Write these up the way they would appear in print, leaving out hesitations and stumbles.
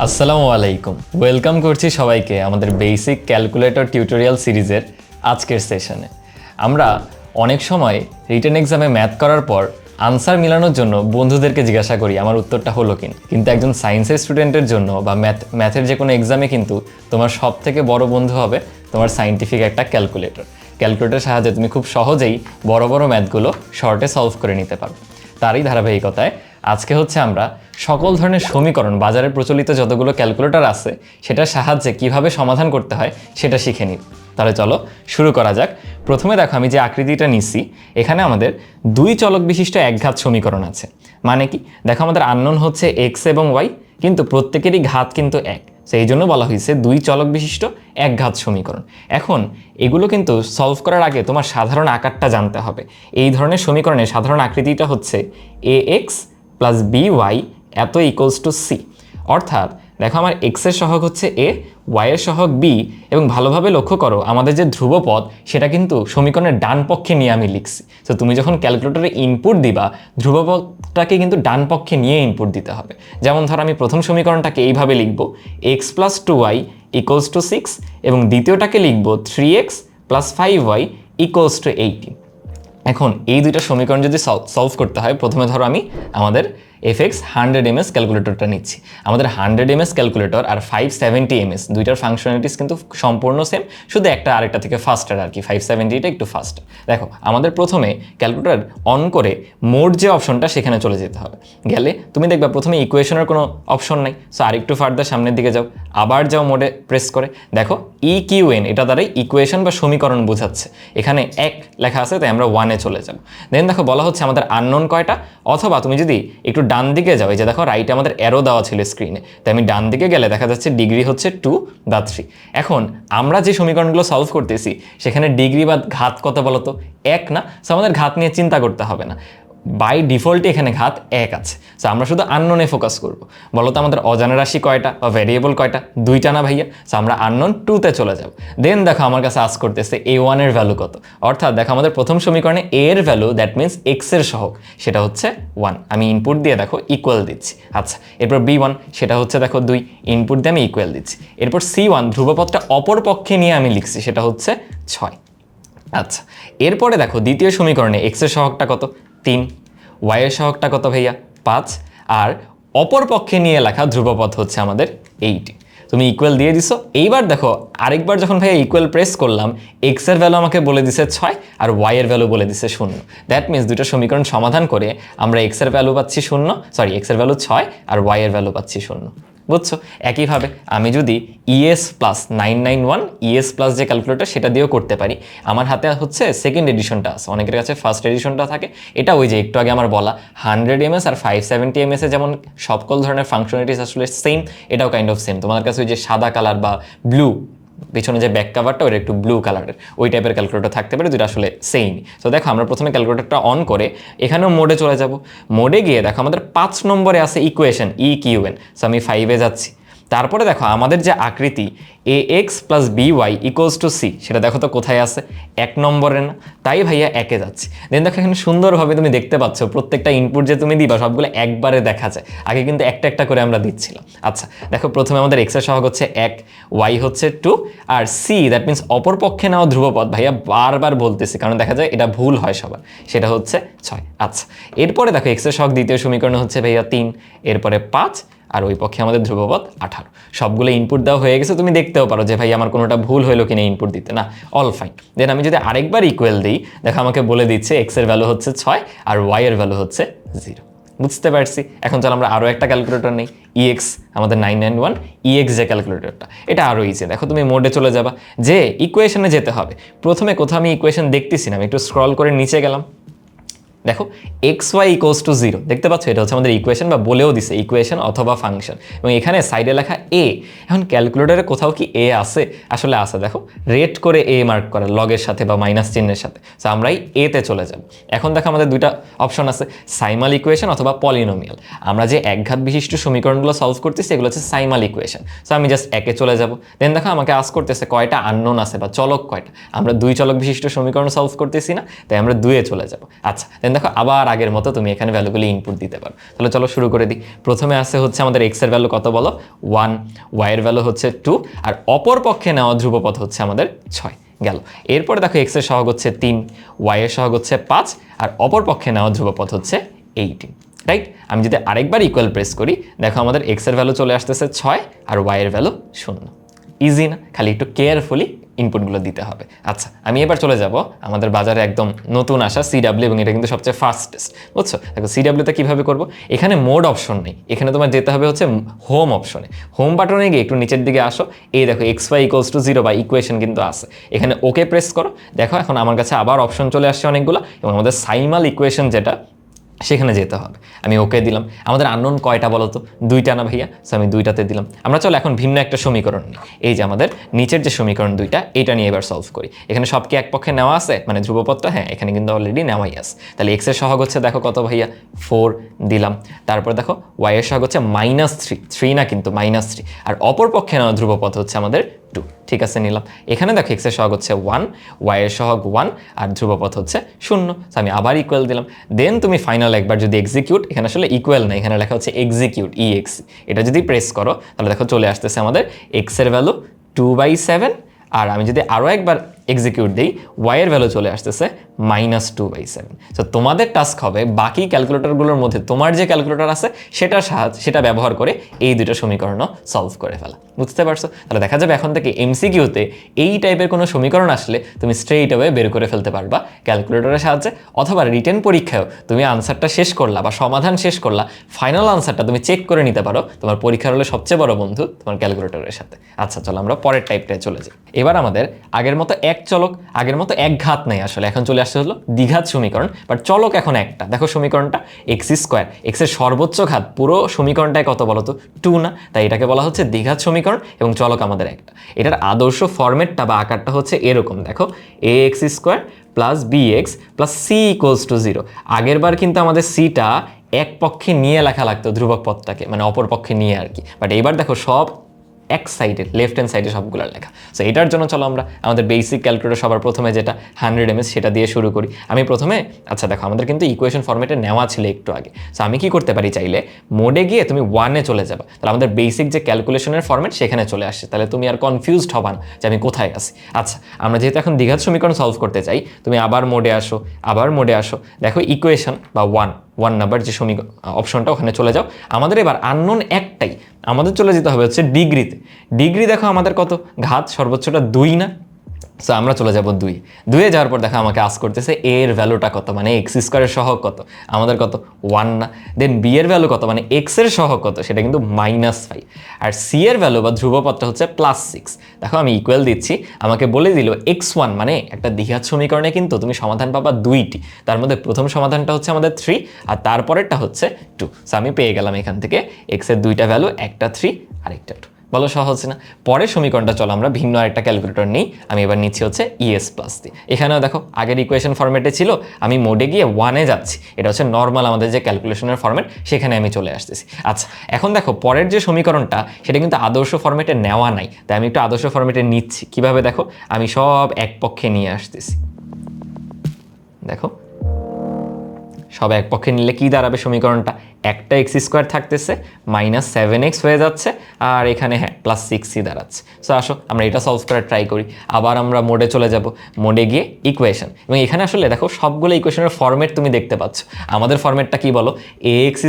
আসসালামু আলাইকুম, ওয়েলকাম করছি সবাইকে আমাদের বেসিক ক্যালকুলেটর টিউটোরিয়াল সিরিজের আজকের সেশনে। আমরা অনেক সময় রিটেন এক্সামে ম্যাথ করার পর আনসার মিলানোর জন্য বন্ধুদেরকে জিজ্ঞাসা করি আমার উত্তরটা হলো কিনা, কিন্তু একজন সায়েন্সের স্টুডেন্টের জন্য বা ম্যাথের যে কোনো এক্সামে কিন্তু তোমার সব থেকে বড় বন্ধু হবে তোমার সায়েন্টিফিক একটা ক্যালকুলেটরের সাহায্যে তুমি খুব সহজেই বড় বড় ম্যাথগুলো শর্টে সলভ করে নিতে পারো। তারই ধারাবাহিকতায় আজকে হচ্ছে আমরা সকল ধরনের সমীকরণ, বাজারে প্রচলিত যতগুলো ক্যালকুলেটর আছে সেটার সাহায্যে কিভাবে সমাধান করতে হয় সেটা শিখে নিই। তাহলে চলো শুরু করা যাক। প্রথমে দেখো, আমি যে আকৃতিটা নিচ্ছি এখানে আমাদের দুই চলক বিশিষ্ট একঘাত সমীকরণ আছে। মানে কি, দেখো আমাদের আননোন হচ্ছে এক্স এবং ওয়াই, কিন্তু প্রত্যেকেরই ঘাত কিন্তু এক, সেই জন্য বলা হয়েছে দুই চলক বিশিষ্ট একঘাত সমীকরণ। এখন এগুলো কিন্তু সলভ করার আগে তোমার সাধারণ আকারটা জানতে হবে। এই ধরনের সমীকরণের সাধারণ আকৃতিটা হচ্ছে এ এক্স প্লাস বি ওয়াই এত ইকুয়ালস টু সি। অর্থাৎ দেখো, আমার এক্সের সহগ হচ্ছে এ, ওয়াইয়ের সহগ বি, এবং ভালোভাবে লক্ষ্য করো আমাদের যে ধ্রুবপদ সেটা কিন্তু সমীকরণের ডান পক্ষে নিয়ে আমি লিখছি। তো তুমি যখন ক্যালকুলেটরে ইনপুট দিবা ধ্রুবপদটাকে কিন্তু ডান পক্ষে নিয়ে ইনপুট দিতে হবে। যেমন ধর, আমি প্রথম সমীকরণটাকে এইভাবে লিখব, x plus two y equals to six, এবং দ্বিতীয়টাকে লিখব three x plus five y equals to 18। এখন এই দুইটা সমীকরণ যদি সলভ করতে হয়, প্রথমে ধরো আমি আমাদের FX 100 ms ক্যালকুলেটরটা নিচ্ছি। আমাদের 100 ms ক্যালকুলেটর আর 570 ms দুইটার ফাংশনালিটিস কিন্তু সম্পূর্ণ সেম, শুধু একটা আরেকটা থেকে ফাস্টার আর কি, 570টা একটু ফাস্টার। দেখো, আমাদের প্রথমে ক্যালকুলেটর অন করে মোড যে অপশনটা সেখানে চলে যেতে হবে। গেলে তুমি দেখবা প্রথমে ইকুয়েশনের কোনো অপশন নাই, সো আরেকটু ফার্দার সামনের দিকে যাও, আবার যাও মোডে প্রেস করে, দেখো EQN এটা দ্বারাই ইকুয়েশন বা সমীকরণ বোঝাচ্ছে। এখানে এক লেখা আছে, তাই আমরা ওয়ানে চলে যাব। দেন দেখো বলা হচ্ছে আমাদের আননোন কয়টা, অথবা তুমি যদি একটু ডান দিকে যাও, এই যে দেখো রাইটে আমাদের অ্যারো দেওয়া ছিল স্ক্রিনে, তাই আমি ডান দিকে গেলে দেখা যাচ্ছে ডিগ্রি হচ্ছে 2/3। এখন আমরা যে সমীকরণগুলো সলভ করতেছি সেখানে ডিগ্রি বা ঘাত কত বলো তো? এক না, সো আমাদের ঘাত নিয়ে চিন্তা করতে হবে না, বাই ডিফল্টে এখানে ঘাত এক আছে। সো আমরা শুধু আননোনে ফোকাস করব। বলো তো আমাদের অজানা রাশি কয়টা বা ভ্যারিয়েবল কয়টা? দুইটা না ভাইয়া? সো আমরা আননোন 2-তে চলে যাব। দেন দেখো আমার কাছে আস্ক করতেছে A1 এর ভ্যালু কত। অর্থাৎ দেখো আমাদের প্রথম সমীকরণে A এর ভ্যালু, দ্যাট মিনস এক্স এর সহগ, সেটা হচ্ছে 1। আমি ইনপুট দিয়ে দেখো ইকুয়াল দিচ্ছি। আচ্ছা, এরপর B1 সেটা হচ্ছে দেখো 2, ইনপুট দিয়ে আমি ইকুয়াল দিচ্ছি। এরপর C1 ধ্রুবপদটা অপর পক্ষে নিয়ে আমি লিখছি, সেটা হচ্ছে 6। আচ্ছা, এরপরে দেখো দ্বিতীয় সমীকরণে এক্স এর সহগটা কত? 3, ওয়াইয়ের সহগটা কত ভাইয়া? 5, আর অপর পক্ষে নিয়ে লেখা ধ্রুবপদ হচ্ছে আমাদের 80। তুমি ইকুয়াল দিয়ে দিছো। এইবার দেখো আরেকবার যখন ভাইয়া ইকুয়াল প্রেস করলাম, এক্স এর ভ্যালু আমাকে বলে দিছে 6 আর ওয়াই এর ভ্যালু বলে দিছে 0। দ্যাট মিনস দুটো সমীকরণ সমাধান করে আমরা এক্স এর ভ্যালু পাচ্ছি 0, এক্স এর ভ্যালু 6 আর ওয়াই এর ভ্যালু পাচ্ছি 0। বুঝছো? একইভাবে আমি যদি ES প্লাস 991 ES প্লাস যে ক্যালকুলেটর সেটা দিয়েও করতে পারি। আমার হাতে হচ্ছে সেকেন্ড এডিশনটা আছে, অনেকের কাছে ফার্স্ট এডিশনটা থাকে। এটা ওই যে একটু আগে আমার বলা 100 ms আর 570 ms এ যেমন সকল ধরনের ফাংশনালিটিস আসলে সেম, এটাও কাইন্ড অফ সেম। তোমার কাছে ওই যে সাদা কালার বা ব্লু, পিছনে যে ব্যাক কাভারটা ওটা একটু ব্লু কালারের, ওই টাইপের ক্যালকুলেটর থাকতে পারে, যেটা আসলে সেম। তো দেখো আমরা প্রথমে ক্যালকুলেটরটা অন করে এখানেও মোডে চলে যাব। মোডে গিয়ে দেখো আমাদের 5 নম্বরে আছে ইকুয়েশন EQN, সো আমি 5-এ যাচ্ছি। তারপরে দেখো আমাদের যে আকৃতি AX plus BY equals to C, সেটা দেখো তো কোথায় আছে? 1 নম্বরে না? তাই ভাইয়া 1-এ যাচ্ছি। দেন দেখো এখানে সুন্দরভাবে তুমি দেখতে পাচ্ছ প্রত্যেকটা ইনপুট যে তুমি দিবা সবগুলো একবারে দেখা যায়, আগে কিন্তু একটা একটা করে আমরা দিচ্ছিলাম। আচ্ছা দেখো, প্রথমে আমাদের X এর সহগ হচ্ছে 1, Y হচ্ছে 2, আর C দ্যাট মিনস অপর পক্ষে নেওয়া ধ্রুবপদ, ভাইয়া বারবার বলতেছি কারণ দেখা যায় এটা ভুল হয় সবার, সেটা হচ্ছে 6। আচ্ছা, এরপরে দেখো X এর সহগ দ্বিতীয় সমীকরণে হচ্ছে ভাইয়া 3, এরপরে 5, আর ওই পক্ষে আমাদের ধ্রুবপদ 18। সবগুলো ইনপুট দেওয়া হয়ে গেছে। তুমি দেখতেও পারো যে ভাই আমার কোনোটা ভুল হলো কিনা ইনপুট দিতে, না অল ফাইন। দেন আমি যদি আরেকবার ইকুয়াল দিই, দেখো আমাকে বলে দিচ্ছে এক্স এর ভ্যালু হচ্ছে 6 আর ওয়াই এর ভ্যালু হচ্ছে 0। বুঝতে পারছি? এখন চলো আমরা আরও একটা ক্যালকুলেটর নেই, EX আমাদের 991 EX যে ক্যালকুলেটরটা, এটা আরও ইজি। দেখো তুমি মোডে চলে যাবা, যে ইকুয়েশনে যেতে হবে। প্রথমে কোথাও আমি ইকুয়েশন দেখতেছি না, আমি একটু স্ক্রল করে নিচে গেলাম। দেখো XY ইকুয়ালস টু 0 দেখতে পাচ্ছ, এটা হচ্ছে আমাদের ইকুয়েশন, বা বলেও দিছে ইকুয়েশন অথবা ফাংশন, এবং এখানে সাইডে লেখা A। এখন ক্যালকুলেটরে কোথাও কি A আছে? আসলে আছে, দেখো রেড করে A মার্ক করা লগের সাথে বা মাইনাস চিহ্নের সাথে। সো আমরাই A-তে চলে যাব। এখন দেখো আমাদের দুইটা অপশন আছে, সাইমাল ইকুয়েশন অথবা পলিনোমিয়াল। আমরা যে একঘাত বিশিষ্ট সমীকরণগুলো সলভ করতেছি এগুলো হচ্ছে সাইমাল ইকুয়েশন। সো আমি জাস্ট একে চলে যাব। দেন দেখো আমাকে আস্ক করতেছে কয়টা আননোন আছে বা চলক কয়টা। আমরা দুই চলক বিশিষ্ট সমীকরণ সলভ করতেছি না, তাই আমরা 2-এ চলে যাব। আচ্ছা, দেন দেন দেখো আবার আগের মতো তুমি এখানে ভ্যালুগুলি ইনপুট দিতে পারো। তাহলে চলো শুরু করে দিই। প্রথমে আসে হচ্ছে আমাদের এক্স এর ভ্যালু কত বলো, 1, ওয়াই এর ভ্যালু হচ্ছে 2, আর অপর পক্ষে নেওয়া ধ্রুবপদ হচ্ছে আমাদের 6 গেল। এরপরে দেখো এক্স এর সহগ হচ্ছে 3, ওয়াই এর সহগ হচ্ছে 5, আর অপর পক্ষে নেওয়া ধ্রুবপদ হচ্ছে 18, রাইট। আমি যদি আরেকবার ইকুয়াল প্রেস করি, দেখো আমাদের এক্স এর ভ্যালু চলে আসতেছে 6 আর ওয়াই এর ভ্যালু 0। ইজি না? খালি একটু কেয়ারফুলি ইনপুটগুলো দিতে হবে। আচ্ছা, আমি এবার চলে যাব আমাদের বাজারে একদম নতুন আসা সিডাব্লিউ, এবং এটা কিন্তু সবচেয়ে ফাস্টেস্ট, বুঝছো? দেখো সিডাব্লিউতে কীভাবে করবো, এখানে মোড অপশন নেই, এখানে তোমার যেতে হবে হচ্ছে হোম অপশনে। হোম বাটনে গিয়ে একটু নিচের দিকে আসো, এই দেখো এক্স ওয়াই ইকুয়ালস টু 0 বা ইকুয়েশন কিন্তু আছে, এখানে ওকে প্রেস করো। দেখো এখন আমার কাছে আবার অপশন চলে আসছে অনেকগুলো, এবং আমাদের সাইমাল ইকুয়েশন যেটা সেখানে যেতে হবে। আমি ওকে দিলাম। আমাদের আননোন কয়টা বলো তো? 2টা না ভাইয়া? সো আমি 2টাতে দিলাম। আমরা চলো এখন ভিন্ন একটা সমীকরণ নিই। এই যে আমাদের নিচের যে সমীকরণ 2টা, এটা নিয়ে এবার সলভ করি। এখানে সব কি এক পক্ষে নেওয়া আছে, মানে ধ্রুবপদটা? হ্যাঁ, এখানে কিন্তু অলরেডি নেওয়াই আছে। তাহলে এক্স এর সহগ হচ্ছে দেখো কত ভাইয়া, 4 দিলাম। তারপর দেখো ওয়াই এর সহগ হচ্ছে -3 না কিন্তু -3, আর অপর পক্ষে নেওয়া ধ্রুবপদ হচ্ছে আমাদের 2, ঠিক আছে নিলাম। এখানে দেখো এক্স এর সহগ হচ্ছে 1, ওয়াই এর সহগ 1, আর ধ্রুবপদ হচ্ছে 0। আমি আবার ইকুয়াল দিলাম। দেন তুমি ফাইনাল একবার যদি এক্সিকিউট, এখানে আসলে ইকুয়াল না, এখানে লেখা হচ্ছে এক্সিকিউট, EX, এটা যদি প্রেস করো তাহলে দেখো চলে আসতেছে আমাদের এক্স এর ভ্যালু 2/7, আর আমি যদি আরও একবার এক্সিকিউট দিই, ওয়াই এর ভ্যালু চলে আসতেছে -2/7। সো তোমাদের টাস্ক হবে বাকি ক্যালকুলেটরগুলোর মধ্যে তোমার যে ক্যালকুলেটর আছে সেটা ব্যবহার করে এই দুটো সমীকরণও সলভ করে ফেলা। বুঝতে পারছো? তাহলে দেখা যাবে এখন থেকে এমসিকিউতে এই টাইপের কোনো সমীকরণ আসলে তুমি স্ট্রেইট অ্যাওয়ে বের করে ফেলতে পারবা ক্যালকুলেটরের সাহায্যে, অথবা রিটেন পরীক্ষায়ও তুমি আনসারটা শেষ করলা বা সমাধান শেষ করলা, ফাইনাল আনসারটা তুমি চেক করে নিতে পারো তোমার পরীক্ষার হলে সবচেয়ে বড় বন্ধু তোমার ক্যালকুলেটরের সাথে। আচ্ছা চলো আমরা পরের টাইপটায় চলে যাই। এবার আমাদের আগের মতো আগের মতো এক ঘাত নেই, আসলে এখন চলে আসছে হলো দ্বিঘাত সমীকরণ, বাট চলক এখন একটা। দেখো সমীকরণটা x², এক্স এর সর্বোচ্চ ঘাত, পুরো সমীকরণটায় কত বলো তো? 2 না? তাই এটাকে বলা হচ্ছে দ্বিঘাত সমীকরণ, এবং চলক আমাদের একটা। এটার আদর্শ ফরম্যাটটা বা আকারটা হচ্ছে এরকম, দেখো ax² + bx + c = 0। আগের বার কিন্তু আমাদের সিটা এক পক্ষে নিয়ে লেখা লাগতো ধ্রুবক পদটাকে, মানে অপর পক্ষে নিয়ে আর কি, বাট এইবার দেখো সব এক সাইডে, লেফট হ্যান্ড সাইডে সবগুলো লেখা। সো এটার জন্য চলো আমরা আমাদের বেসিক ক্যালকুলেটর সবার প্রথমে যেটা 100 mS সেটা দিয়ে শুরু করি। আমি প্রথমে, আচ্ছা দেখো আমাদের কিন্তু ইকুয়েশন ফরম্যাটে নেওয়া ছিল একটু আগে। সো আমি কি করতে পারি, চাইলে মোডে গিয়ে তুমি 1-এ চলে যাবে, তাহলে আমাদের বেসিক যে ক্যালকুলেশনের ফরম্যাট সেখানে চলে আসছে, তাহলে তুমি আর কনফিউজড হবা না যে আমি কোথায় আছি। আচ্ছা, আমরা যেহেতু এখন দ্বিঘাত সমীকরণ সলভ করতে চাই, তুমি আবার মোডে আসো, দেখো ইকুয়েশন বা 1 নাম্বার যে অপশনটা, ওখানে চলে যাও। আমাদের এবার আননোন একটাই, আমাদের চলে যেতে হবে হচ্ছে ডিগ্রিতে। ডিগ্রি দেখো আমাদের কত, ঘাত সর্বোচ্চটা 2 না? সো আমরা চলে যাব 2-এ যাওয়ার পর দেখো আমাকে আস্ক করতেছে a এর ভ্যালুটা কত, মানে x² এর সহগ কত, আমাদের কত 1 না? দেন b এর ভ্যালু কত, মানে x এর সহগ কত, সেটা কিন্তু -5, আর c এর ভ্যালু বা ধ্রুবপদটা হচ্ছে +6। দেখো আমি ইকুয়াল দিচ্ছি, আমাকে বলে দিল x1, মানে একটা দ্বিঘাত সমীকরণে কিন্তু তুমি সমাধান পাবা 2টি, তার মধ্যে প্রথম সমাধানটা হচ্ছে আমাদের 3, আর তারপরেরটা হচ্ছে 2। সো আমি পেয়ে গেলাম এখান থেকে x এর 2টা ভ্যালু, একটা 3 আর একটা 2। বলো সহজ না? পরের সমীকরণটা চলো আমরা ভিন্ন আরেকটা ক্যালকুলেটর নিই। আমি এবার নিচ্ছি হচ্ছে ES+ দিয়ে। এখানেও দেখো আগের ইকুয়েশন ফরম্যাটে ছিল, আমি মোডে গিয়ে 1-এ যাচ্ছি, এটা হচ্ছে নর্মাল আমাদের যে ক্যালকুলেশনের ফরম্যাট, সেখানে আমি চলে আসতেছি। আচ্ছা, এখন দেখো পরের যে সমীকরণটা সেটা কিন্তু আদর্শ ফরম্যাটে নেওয়া নাই, তাই আমি একটু আদর্শ ফরম্যাটে নিচ্ছি। কিভাবে দেখো, আমি সব এক পক্ষে নিয়ে আসতেছি। দেখো সব এক পক্ষে নিলে কি দাঁড়াবে সমীকরণটা, একটা x² থাকতেছে, -7x হয়ে যাচ্ছে, আর এখানে হ্যাঁ +6c দাঁড়াচ্ছে। সো আসো আমরা এটা সলভ করার ট্রাই করি। আবার আমরা মোডে চলে যাব, মোডে গিয়ে ইকুয়েশন, এবং এখানে আসলে দেখো সবগুলো ইকুয়েশনের ফরম্যাট তুমি দেখতে পাচ্ছ। আমাদের ফরম্যাটটা কি বলো, ax²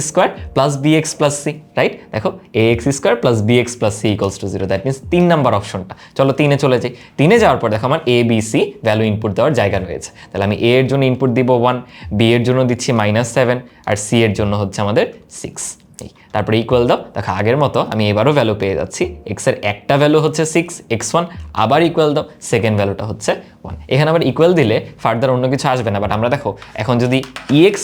+ bx + c, রাইট? দেখো ax² + bx + c = 0, that means 3 number অপশনটা। চলো 3-এ চলে যাই। 3-এ যাওয়ার পর দেখো আমার a b c value input দেওয়ার জায়গা রয়েছে, তাহলে আমি a এর জন্য ইনপুট দিব 1, b এর জন্য দিচ্ছি -7, আর c এর জন্য হচ্ছে আমাদের 6। তারপরে ইকুয়াল দাও, দেখো আগের মতো আমি এবারও ভ্যালু পেয়ে যাচ্ছি। এক্স এর একটা ভ্যালু হচ্ছে 6, x1, আবার ইকুয়াল দাও, সেকেন্ড ভ্যালুটা হচ্ছে 1। এখানে আবার ইকুয়াল দিলে ফার্দার অন্য কিছু আসবে না, বাট আমরা দেখো এখন যদি EX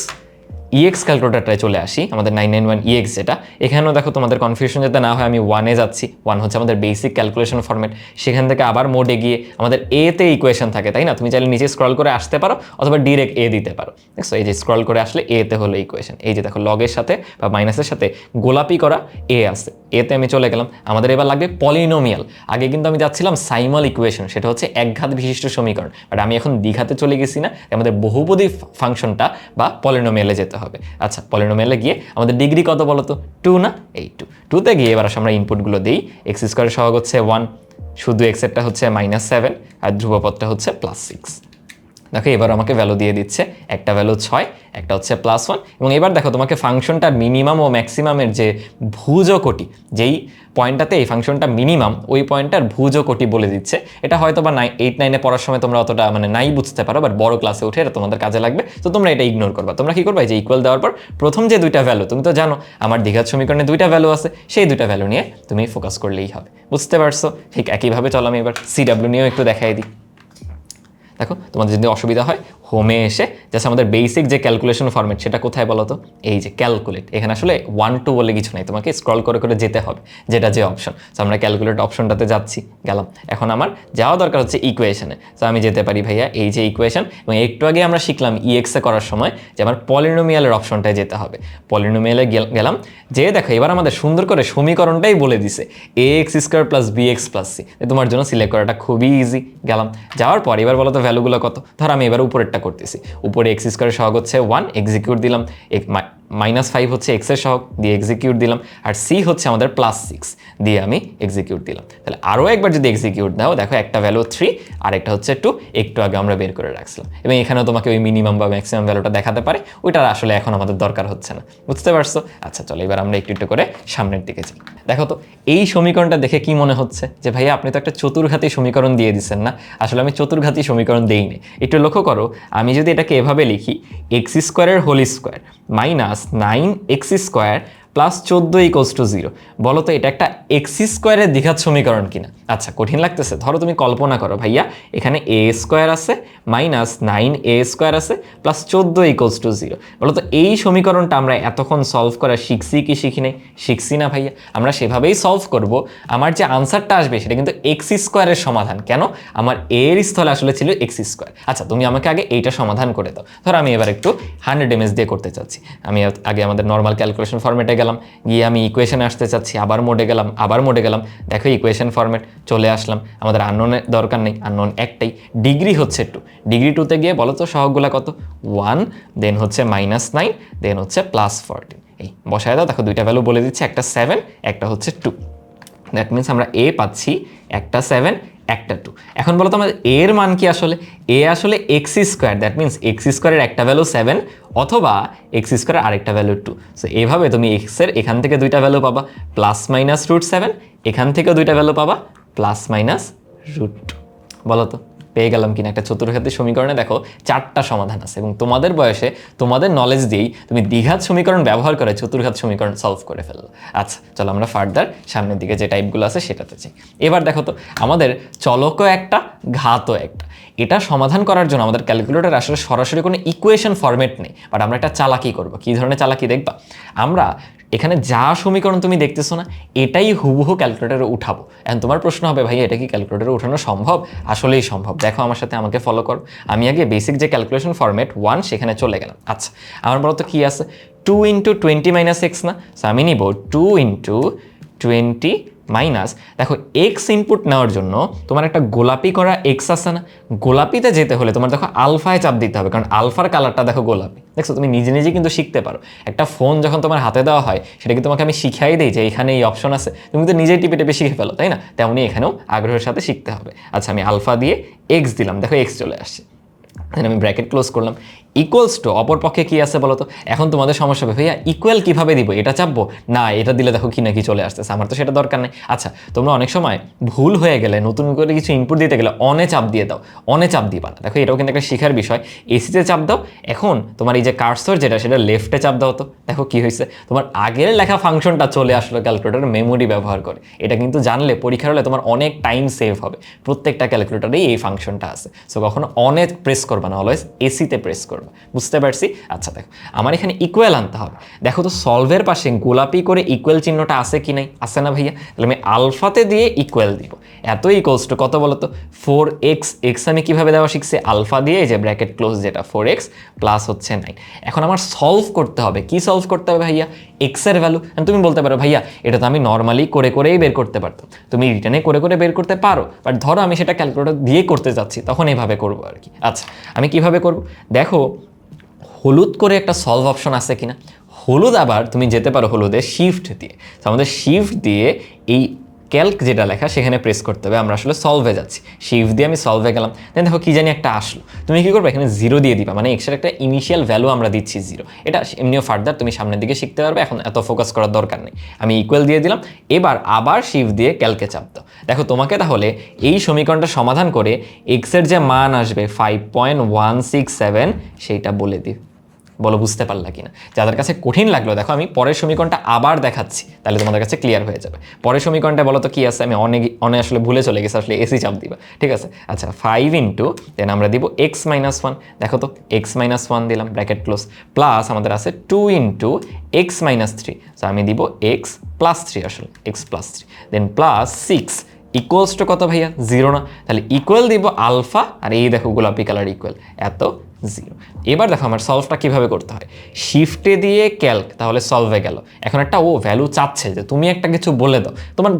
ইএক্স ক্যালকুলেটরটায় চলে আসি, আমাদের 991 ইএক্স যেটা, এখানেও দেখো তোমাদের কনফিউশন যাতে না হয় আমি 1-এ যাচ্ছি। 1 হচ্ছে আমাদের বেসিক ক্যালকুলেশন ফরম্যাট। সেখান থেকে আবার মোডে গিয়ে আমাদের এতে ইকুয়েশন থাকে, তাই না? তুমি চাইলে নিচে স্ক্রল করে আসতে পারো অথবা ডিরেক্ট এ দিতে পারো। দেখছো এই যে স্ক্রল করে আসলে এতে হলো ইকুয়েশন। এই যে দেখো লগের সাথে বা মাইনাসের সাথে গোলাপি করা এ আছে, এতে আমি চলে গেলাম। আমাদের এবার লাগবে পলিনোমিয়াল। আগে কিন্তু আমি যাচ্ছিলাম সাইমাল ইকুয়েশন, সেটা হচ্ছে একঘাত বিশিষ্ট সমীকরণ, বাট আমি এখন দ্বিঘাতে চলে গেছি না, আমাদের বহুপদী ফাংশনটা বা পলিনোমিয়ালে যেতে হবে। আচ্ছা, পলিনোমিয়ালে গিয়ে আমাদের ডিগ্রি কত বলো তো? 2 না? এই 2তে গিয়ে এবার আমরা ইনপুটগুলো দিই। এক্স স্কোয়ারের সহগ হচ্ছে 1, শুধু এক্সেরটা হচ্ছে -7 আর ধ্রুবপদটা হচ্ছে +6। দেখো এবার আমাকে ভ্যালু দিয়ে দিচ্ছে, একটা ভ্যালু 6, একটা হচ্ছে +1। এবং এবার দেখো তোমাকে ফাংশনটার মিনিমাম ও ম্যাক্সিমামের যে ভুজকোটি, যেই পয়েন্টটাতে এই ফাংশনটা মিনিমাম, ওই পয়েন্টটার ভুজকোটি বলে দিচ্ছে। এটা হয়তো বা 8-9-এ পড়ার সময় তোমরা অতটা নাই বুঝতে পারো, বাট বড় ক্লাসে উঠে এটা তোমাদের কাজে লাগবে। তো তোমরা এটা ইগনোর করবা। তোমরা কি করবা? এই যে ইকুয়াল দেওয়ার পর প্রথম যে দুইটা ভ্যালু, তুমি তো জানো আমার দ্বিঘাত সমীকরণে দুইটা ভ্যালু আছে, সেই দুইটা ভ্যালু নিয়ে তুমি ফোকাস করলেই হবে। বুঝতে পারছো? ঠিক একইভাবে চলো আমি এবার সিডাব্লিউ নিয়েও একটু দেখাই দিই। দেখো তোমাদের যদি অসুবিধা হয় হোমে এসে জাস্ট আমাদের বেসিক যে ক্যালকুলেশন ফরম্যাট সেটা কোথায় বলো তো? এই যে ক্যালকুলেট। এখানে আসলে 1-2 বলে কিছু নাই, তোমাকে স্ক্রল করে করে যেতে হবে, যেটা যে অপশন। তো আমরা ক্যালকুলেট অপশনটাতে যাচ্ছি, গেলাম। এখন আমার যাওয়া দরকার হচ্ছে ইকুয়েশনে। তো আমি যেতে পারি ভাইয়া এই যে ইকুয়েশন, এবং একটু আগে আমরা শিখলাম ইএক্সে করার সময় যে আমার পলিনোমিয়ালের অপশনটায় যেতে হবে। পলিনোমিয়ালে গেলাম, যে দেখো এবার আমাদের সুন্দর করে সমীকরণটাই বলে দিছে, ax² + bx + c। তোমার জন্য সিলেক্ট করাটা খুবই ইজি। গেলাম, যাওয়ার পর এবার বলো তো ভ্যালুগুলো কত? ধর আমি এবার উপরেরটা করতেছি, উপরে এক্স স্কোয়ারের সহগ হচ্ছে 1, এক্সিকিউট দিলাম। -5 হচ্ছে এক্স এর সহগ, দিয়ে এক্সিকিউট দিলাম। আর সি হচ্ছে আমাদের +6, দিয়ে আমি এক্সিকিউট দিলাম। তাহলে আরও একবার যদি এক্সিকিউট দাও, দেখো একটা ভ্যালু 3 আর একটা হচ্ছে 2, একটু আগে আমরা বের করে রাখছিলাম। এবং এখানেও তোমাকে ওই মিনিমাম বা ম্যাক্সিমাম ভ্যালুটা দেখাতে পারে, ওইটা আসলে এখন আমাদের দরকার হচ্ছে না। বুঝতে পারছো? আচ্ছা চলো এবার আমরা একটু একটু করে সামনের দিকে যাই। দেখো তো এই সমীকরণটা দেখে কি মনে হচ্ছে যে ভাইয়া আপনি তো একটা চতুর্ঘাতী সমীকরণ দিয়ে দিচ্ছেন না? আসলে আমি চতুর্ঘাতী সমীকরণ দেইনি। একটু লক্ষ্য করো, আমি যদি এটাকে এভাবে লিখি, x² হোল স্কোয়ার -9x² +14 = 0, বলো তো এটা একটা x² দ্বিঘাত সমীকরণ কিনা? আচ্ছা, কঠিন লাগতেছে? ধরো তুমি কল্পনা করো ভাইয়া, এখানে a² আছে, -9a² আছে, +14 = 0। বলো তো এই সমীকরণটা আমরা এতক্ষণ সলভ করা শিখছি কি শিখি নাই? শিখছি না ভাইয়া? আমরা সেভাবেই সলভ করব। আমার যে আনসারটা আসবে সেটা কিন্তু x² এর সমাধান। কেন? আমার এর স্থলে আসলে ছিল x²। আচ্ছা, তুমি আমাকে আগে এইটা সমাধান করে দাও। ধরো আমি এবার একটু 100 mS দিয়ে করতে চাচ্ছি। আমি আগে আমাদের নর্মাল ক্যালকুলেশন ফরম্যাটে গেলাম, গিয়ে আমি ইকুয়েশনে আসতে চাচ্ছি, আবার মোডে গেলাম, আবার মোডে গেলাম। দেখো ইকুয়েশন ফরম্যাট চলে আসলাম। আমাদের আননোনের দরকার নেই, আননোন একটাই, ডিগ্রি হচ্ছে 2। ডিগ্রি 2তে গিয়ে বলো তো সহগগুলো কত? 1, দেন হচ্ছে -9, দেন হচ্ছে +14। এই বসায় দাও। দেখো দুইটা ভ্যালু বলে দিচ্ছে, একটা 7, একটা হচ্ছে 2। দ্যাট মিনস আমরা এ পাচ্ছি একটা 7, একটা 2। এখন বলো তো আমাদের এর মান কি আসলে? এ আসলে x², দ্যাট মিনস x² এর একটা ভ্যালু 7 অথবা x² আরেকটা ভ্যালু 2। সো এইভাবে তুমি x এর এখান থেকে দুইটা ভ্যালু পাবা, +-√7, এখান থেকেও দুইটা ভ্যালু পাবা, +-√2। বলো তো পেয়ে গেলাম কিনা একটা চতুর্ঘাতী সমীকরণে? দেখো 4টা সমাধান আছে, এবং তোমাদের বয়সে তোমাদের নলেজ দিয়েই তুমি দ্বিঘাত সমীকরণ ব্যবহার করে চতুর্ঘাত সমীকরণ সলভ করে ফেললো। আচ্ছা চলো আমরা ফার্দার সামনের দিকে যে টাইপগুলো আছে সেটাতে চাই। এবার দেখো তো আমাদের চলকও একটা, ঘাতও একটা। এটা সমাধান করার জন্য আমাদের ক্যালকুলেটর আসলে সরাসরি কোনো ইকুয়েশন ফরম্যাট নেই, বাট আমরা একটা চালাকি করব। কী ধরনের চালাকি দেখবা? আমরা এখানে যা সমীকরণ তুমি দেখতেছো না, এটাই হুবহু ক্যালকুলেটরে উঠাবো। এখন তোমার প্রশ্ন হবে, ভাই এটা কি ক্যালকুলেটরে উঠানো সম্ভব? আসলেই সম্ভব। দেখো আমার সাথে, আমাকে ফলো করো। আমি আগে বেসিক যে ক্যালকুলেশন ফরম্যাট 1 সেখানে চলে গেলাম। আচ্ছা, আমার বলো তো কী আছে? 2 × 20 - x না? সো আমি নিব 2 × 20 মাইনাস, দেখো এক্স ইনপুট নেওয়ার জন্য তোমার একটা গোলাপি করা এক্স আছে না? গোলাপিতে যেতে হলে তোমার দেখো আলফায় চাপ দিতে হবে, কারণ আলফার কালারটা দেখো গোলাপি। দেখছো, তুমি নিজে নিজে কিন্তু শিখতে পারো। একটা ফোন যখন তোমার হাতে দেওয়া হয়, সেটা কি তোমাকে আমি শিখাই দিই যে এখানে এই অপশন আছে? তুমি তো নিজেই টিপে টিপে শিখে ফেলো, তাই না? তেমনি এখানেও আগ্রহের সাথে শিখতে হবে। আচ্ছা, আমি আলফা দিয়ে এক্স দিলাম, দেখো এক্স চলে আসছে। আমি ব্র্যাকেট ক্লোজ করলাম। ইকুয়ালস টু, অপর পক্ষে কী আছে বলো তো? এখন তোমাদের সমস্যা হবে, ভাইয়া ইকুয়াল কীভাবে দিব? এটা চাপবো না, এটা দিলে দেখো কি না কি চলে আসতেছে, আমার তো সেটা দরকার নেই। আচ্ছা, তোমরা অনেক সময় ভুল হয়ে গেলে নতুন করে কিছু ইনপুট দিতে গেলে অনে চাপ দিয়ে দাও। অনে চাপ দিবা না, দেখো এটাও কিন্তু একটা শেখার বিষয়। এসিতে চাপ দাও। এখন তোমার এই যে কার্সর যেটা, সেটা লেফটে চাপ দাও। তো দেখো কি হয়েছে, তোমার আগের লেখা ফাংশনটা চলে আসলো ক্যালকুলেটর মেমোরি ব্যবহার করে। এটা কিন্তু জানলে পরীক্ষার হলে তোমার অনেক টাইম সেভ হবে। প্রত্যেকটা ক্যালকুলেটরেই এই ফাংশনটা আছে। সো কখনো অনে প্রেস করবা না, অলওয়েজ এসিতে প্রেস করবা। পারবে। বুঝতে পারছি? আচ্ছা দেখো, আমার এখানে ইকুয়াল আনতে হবে। দেখো তো সলভের পাশে গোলাপি করে ইকুয়াল চিহ্নটা আছে কি নাই? আছে না ভাইয়া? তাহলে আমি আলফাতে দিয়ে ইকুয়াল দিব। এত ইকুয়ালস টু কত বলো তো? 4x। এক্স আমি কীভাবে দেওয়া শিখছি? আলফা দিয়ে, এই যে ব্র্যাকেট ক্লোজ যেটা, 4x প্লাস হচ্ছে 9। এখন আমার সলভ করতে হবে। কি সলভ করতে হবে ভাইয়া? এক্সের ভ্যালু। তুমি বলতে পারো ভাইয়া এটা তো আমি নর্মালি করে করেই বের করতে পারতাম। তুমি রিটার্নে করে করে বের করতে পারো, বাট ধরো আমি সেটা ক্যালকুলেটর দিয়ে করতে যাচ্ছি, তখন এইভাবে করবো আর কি। আচ্ছা, আমি কিভাবে করব? দেখো হলুদ করে একটা সলভ অপশন আছে কিনা। হলুদ আবার তুমি যেতে পারো হলুদে শিফট দিয়ে। তো আমাদের শিফট দিয়ে এই ক্যালক যেটা লেখা সেখানে প্রেস করতে হবে। আমরা আসলে সলভে যাচ্ছি, শিফট দিয়ে আমি সলভে গেলাম। দেন দেখো কি জানি একটা আসলো, তুমি কি করবে? এখানে 0 দিয়ে দিবা, মানে এক্সের একটা ইনিশিয়াল ভ্যালু আমরা দিচ্ছি 0। এটা এমনিও ফার্দার তুমি সামনের দিকে শিখতে পারবে, এখন এত ফোকাস করার দরকার নেই। আমি ইকুয়াল দিয়ে দিলাম। এবার আবার শিফট দিয়ে ক্যালকে চাপ দাও। দেখো তোমাকে তাহলে এই সমীকরণটা সমাধান করে এক্সের যে মান আসবে 5.167 সেইটা বলে দিই। বলো বুঝতে পারলা কিনা? যাদের কাছে কঠিন লাগলো, দেখো আমি পরের সমীকরণটা আবার দেখাচ্ছি, তাহলে তোমাদের কাছে ক্লিয়ার হয়ে যাবে। পরের সমীকরণটা বলো তো কি আছে? আমি অনেক আসলে ভুলে চলে গেছি, আসলে এসি চাপ দিবা, ঠিক আছে? আচ্ছা 5 ইন্টু দেন আমরা দিব x-1। দেখো তো x-1 দিলাম, ব্র্যাকেট ক্লোজ, প্লাস আমাদের আছে 2 ইন্টু x-3। সো আমি দিব x+3, আসলে x+3, then plus 6 equals to কত ভাইয়া? 0 না? তাহলে ইকুয়াল দিব আলফা, আর এই দেখো গোলাপি কালার ইকুয়াল এত 0। এবার দেখো আমার সলভটা কিভাবে করতে হয়। শিফটে দিয়ে ক্যালক, তাহলে সলভে গেল। এখন একটা ও ভ্যালু চাচ্ছে যে তুমি একটা কিছু বলে দাও।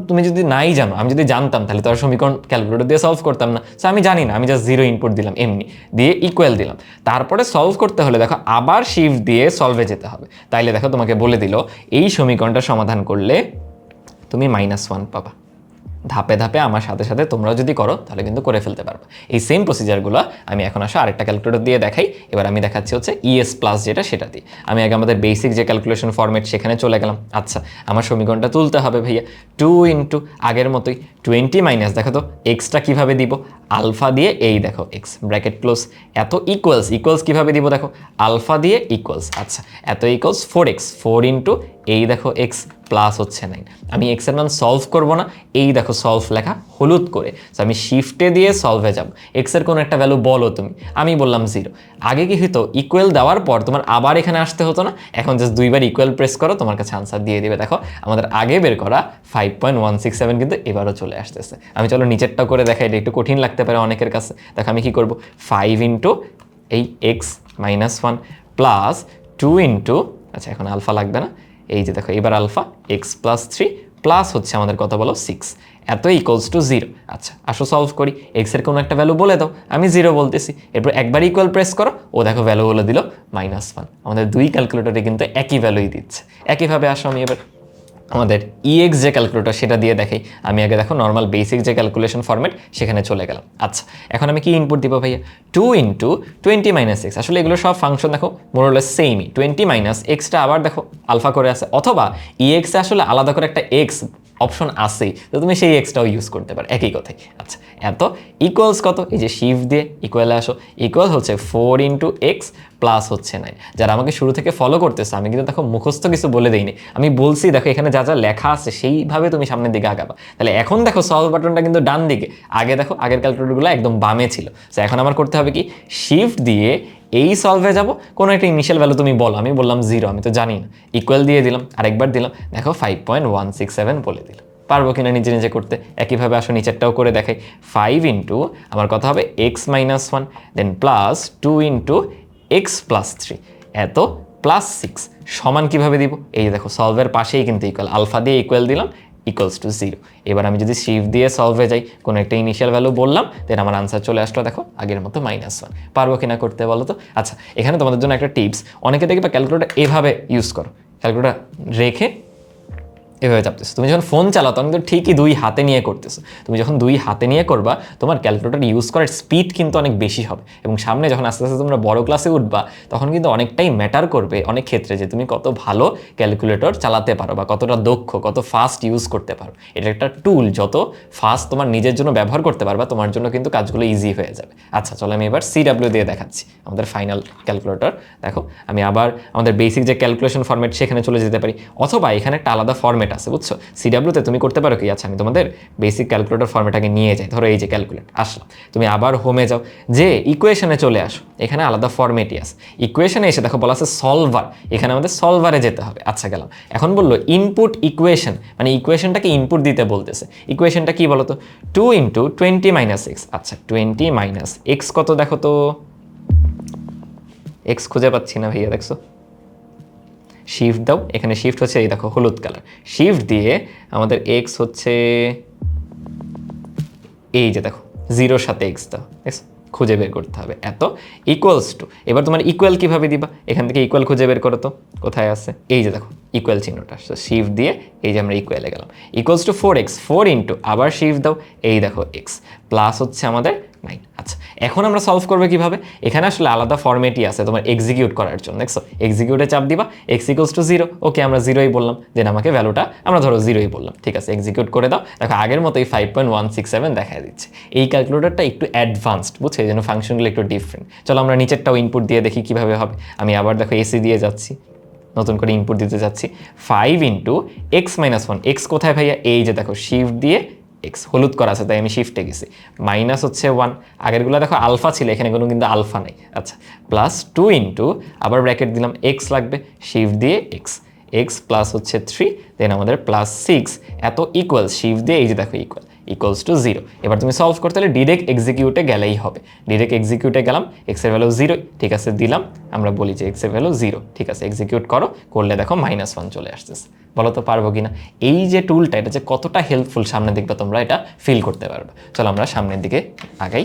তুমি যদি নাই জানো, আমি যদি জানতাম তাহলে তো আর সমীকরণ ক্যালকুলেটর দিয়ে সলভ করতাম না। সো আমি জানি না, আমি জাস্ট 0 ইনপুট দিলাম, এমনি দিয়ে ইকুয়াল দিলাম। তারপরে সলভ করতে হলে দেখো আবার শিফট দিয়ে সলভে যেতে হবে। তাইলে দেখো তোমাকে বলে দিল এই সমীকরণটা সমাধান করলে তুমি -1 পাবা। ধাপে ধাপে আমার সাথে সাথে তোমরাও যদি করো তাহলে কিন্তু করে ফেলতে পারবে। এই সেম প্রসিজারগুলো আমি এখন আরেকটা ক্যালকুলেটর দিয়ে দেখাই। এবার আমি দেখাচ্ছি হচ্ছে ES প্লাস যেটা, সেটা দিয়ে। আমি আগে আমাদের বেসিক যে ক্যালকুলেশন ফরম্যাট সেখানে চলে গেলাম। আচ্ছা, আমার সমীকরণটা তুলতে হবে ভাইয়া। 2 ইন্টু আগের মতোই 20 মাইনাস, দেখো তো এক্সটা কীভাবে দিব? আলফা দিয়ে, এই দেখো এক্স ব্র্যাকেট ক্লোজ, এত ইকুয়ালস কীভাবে দিব? দেখো আলফা দিয়ে ইকুয়ালস। আচ্ছা, এত ইকুয়ালস 4x, 4 ইন্টু এই দেখো এক্স প্লাস হচ্ছে 9। আমি এক্সের মান সলভ করবো না, এই দেখো সলভ লেখা হলুদ করে। তো আমি শিফটে দিয়ে সলভে যাব। এক্সের কোনো একটা ভ্যালু বলো তুমি, আমি বললাম 0। আগে কি হতো? ইকুয়াল দেওয়ার পর তোমার আবার এখানে আসতে হতো না, এখন জাস্ট 2বার ইকুয়াল প্রেস করো, তোমার কাছে আনসার দিয়ে দিবে। দেখো আমাদের আগে বের করা 5.167 কিন্তু এবারও চলে আসতেছে। আমি চলো নিচেরটাও করে দেখাই, এটা একটু কঠিন লাগতে পারে অনেকের কাছে। দেখো আমি কি করব? 5 ইন্টু এই x-1 প্লাস 2 ইন্টু, আচ্ছা এখন আলফা লাগবে না, এই যে দেখো এবার আলফা x+3 প্লাস হচ্ছে আমাদের কত বলো? 6, এত ইকুয়ালস টু 0। আচ্ছা আসো সলভ করি। এক্সের কোনো একটা ভ্যালু বলে দাও, আমি 0 বলতেছি। এরপর একবার ইকুয়াল প্রেস করো, ও দেখো ভ্যালু বলে দিল -1। আমাদের দুই ক্যালকুলেটরে কিন্তু একই ভ্যালুই দিচ্ছে। একইভাবে আসো আমি এবার আমাদের EX যে ক্যালকুলেটর সেটা দিয়ে দেখাই। আমি আগে দেখো নর্মাল বেসিক যে ক্যালকুলেশন ফরম্যাট সেখানে চলে গেলাম। আচ্ছা এখন আমি কি ইনপুট দিব ভাইয়া? 2 ইন্টু 20 মাইনাস এক্স। আসলে এগুলো সব ফাংশন দেখো মোরলেস সেমই। 20 মাইনাস এক্সটা আবার দেখো আলফা করে আছে, অথবা EX এ আসলে আলাদা করে একটা এক্স অপশন আছেই, তো তুমি সেই এক্সটাও ইউজ করতে পারো, একই কথাই। আচ্ছা এত ইকুয়ালস কত? এই যে শিফট দিয়ে ইকুয়ালে আসো, ইকুয়াল হচ্ছে 4 ইন্টু এক্স প্লাস হচ্ছে 9। যারা আমাকে শুরু থেকে ফলো করতেছে, আমি কিন্তু দেখো মুখস্থ কিছু বলে দিইনি, আমি বলছি দেখো এখানে যা যা লেখা আছে সেইভাবে তুমি সামনের দিকে আগাবা। তাহলে এখন দেখো সলভ বাটনটা কিন্তু ডান দিকে, আগে দেখো আগের ক্যালকুলেটরগুলো একদম বামে ছিল। তো এখন আমার করতে হবে কি? শিফট দিয়ে এই সলভে যাব, কোনো একটা ইনিশিয়াল ভ্যালু তুমি বলো, আমি বললাম 0, আমি তো জানি না, ইকুয়াল দিয়ে দিলাম, আরেকবার দিলাম, দেখো 5.167 বলে দিল। পারবো কিনা নিজে নিজে করতে? একইভাবে আসো নিচেরটাও করে দেখাই। 5 ইন্টু আমার কথা হবে x-1, দেন প্লাস 2 ইন্টু x+3 এত প্লাস 6 সমান কিভাবে দিব? এই যে দেখো সলভের পাশেই কিন্তু ইকুয়াল, আলফা দিয়ে ইকুয়াল দিলাম, ইকুয়ালস টু 0। এবার আমি যদি শিফট দিয়ে সলভে যাই, কোনো একটা ইনিশিয়াল ভ্যালু বললাম, দেন আমার আনসার চলে আসলো দেখো আগের মতো -1। পারবো কিনা করতে বলো তো? আচ্ছা এখানে তোমাদের জন্য একটা টিপস, অনেকে দেখবে ক্যালকুলেটর এভাবে ইউজ করো, ক্যালকুলেটর রেখে এভাবে চাপতেছো। তুমি যখন ফোন চালাও তখন কিন্তু ঠিকই 2 হাতে নিয়ে করতেছো। তুমি যখন 2 হাতে নিয়ে করবা, তোমার ক্যালকুলেটর ইউজ করার স্পিড কিন্তু অনেক বেশি হবে, এবং সামনে যখন আস্তে আস্তে তোমরা বড় ক্লাসে উঠবা, তখন কিন্তু অনেকটাই ম্যাটার করবে অনেক ক্ষেত্রে যে তুমি কত ভালো ক্যালকুলেটর চালাতে পারো বা কতটা দক্ষ, কত ফাস্ট ইউজ করতে পারো। এটা একটা টুল, যত ফাস্ট তোমার নিজের জন্য ব্যবহার করতে পারবা, তোমার জন্য কিন্তু কাজগুলো ইজি হয়ে যাবে। আচ্ছা চলো আমি এবার CW দিয়ে দেখাচ্ছি আমাদের ফাইনাল ক্যালকুলেটর। দেখো আমি আবার আমাদের বেসিক যে ক্যালকুলেশন ফরম্যাট সেখানে চলে যেতে পারি, অথবা এখানে একটা আলাদা ফরম্যাট ফর্মেট আছে, বুঝছো? সিডাব্লিউতে তুমি করতে পারো কি, আচ্ছা আমি তোমাদের বেসিক ক্যালকুলেটর ফর্মেটটাকে নিয়ে যাই। ধরো এই যে ক্যালকুলেট আসলাম, তুমি আবার হোমে যাও, যে ইকুয়েশনে চলে আসো, এখানে আলাদা ফর্মেটই আছে। ইকুয়েশনে এসে দেখো বলা আছে সলভার, এখানে আমাদের সলভারে যেতে হবে। আচ্ছা গেলাম, এখন বললো ইনপুট ইকুয়েশন, মানে ইকুয়েশনটাকে ইনপুট দিতে বলতেছে। ইকুয়েশনটা কি বলো তো? 2 × 20 - x। আচ্ছা 20 - x কত দেখো তো, x খুঁজে পাচ্ছি না ভাইয়া, দেখছো? শিফট দাও, এখানে শিফট হচ্ছে এই দেখো হলুদ কালার, শিফট দিয়ে আমাদের x হচ্ছে এই যে দেখো 0-র সাথে x দাও, খুঁজে বের করতে হবে এত ইকুয়ালস টু। এবার তোমার ইকুয়াল কিভাবে দিবা, এখান থেকে ইকুয়াল খুঁজে বের করো তো, কোথায় আছে? এই যে দেখো ইকুয়াল চিহ্নটা, শিফট দিয়ে এই যে আমরা ইকুয়ালে গেলাম, ইকুয়ালস টু 4x, 4 × আবার শিফট দাও, এই দেখো x প্লাস হচ্ছে আমাদের 9। আচ্ছা এখন আমরা সলভ করবো কিভাবে? এখানে আসলে আলাদা ফর্মেটই আছে তোমার এক্সিকিউট করার জন্য, দেখছো? এক্সিকিউটে চাপ দিবা, x = 0, ওকে আমরা 0ই বললাম, দেন আমাকে ভ্যালুটা আমরা ধরো 0ই বললাম, ঠিক আছে? এক্সিকিউট করে দাও, দেখো আগের মতোই 5.167 দেখা দিচ্ছে। এই ক্যালকুলেটরটা একটু অ্যাডভান্সড, বুঝছো? এই জন্য ফাংশনগুলো একটু ডিফারেন্ট। চলো আমরা নিচেরটাও ইনপুট দিয়ে দেখি কিভাবে হবে। আমি আবার দেখো এসি দিয়ে যাচ্ছি, নতুন করে ইনপুট দিতে যাচ্ছি, 5 × x - 1। x কোথায় ভাইয়া? এই যে দেখো শিফট দিয়ে x, হলুদ করা আছে তাই আমি শিফটে গেছি, মাইনাস হচ্ছে 1, আগেরগুলো দেখো আলফা ছিল, এখানে কোনো কিন্তু আলফা নাই। আচ্ছা প্লাস 2 × আবার ব্র্যাকেট দিলাম, x লাগবে, শিফট দিয়ে x প্লাস হচ্ছে 3, দেন আমাদের প্লাস 6 এত ইকুয়াল, শিফট দিয়ে এই যে দেখো ইকুয়ালস টু 0। এবার তুমি সলভ করতে হলে ডিরেক্ট এক্সিকিউটে গেলেই হবে, ডিরেক্ট এক্সিকিউটে গেলাম, x এর ভ্যালু 0, ঠিক আছে দিলাম, আমরা বলি যে x এর ভ্যালু 0, ঠিক আছে এক্সিকিউট করলে দেখো -1 চলে আসতেছে। বলো তো পারবো কিনা? এই যে টুলটা, এটা যে কতটা হেল্পফুল সামনে দেখবে তোমরা এটা ফিল করতে পারবে। চলো আমরা সামনের দিকে আগাই।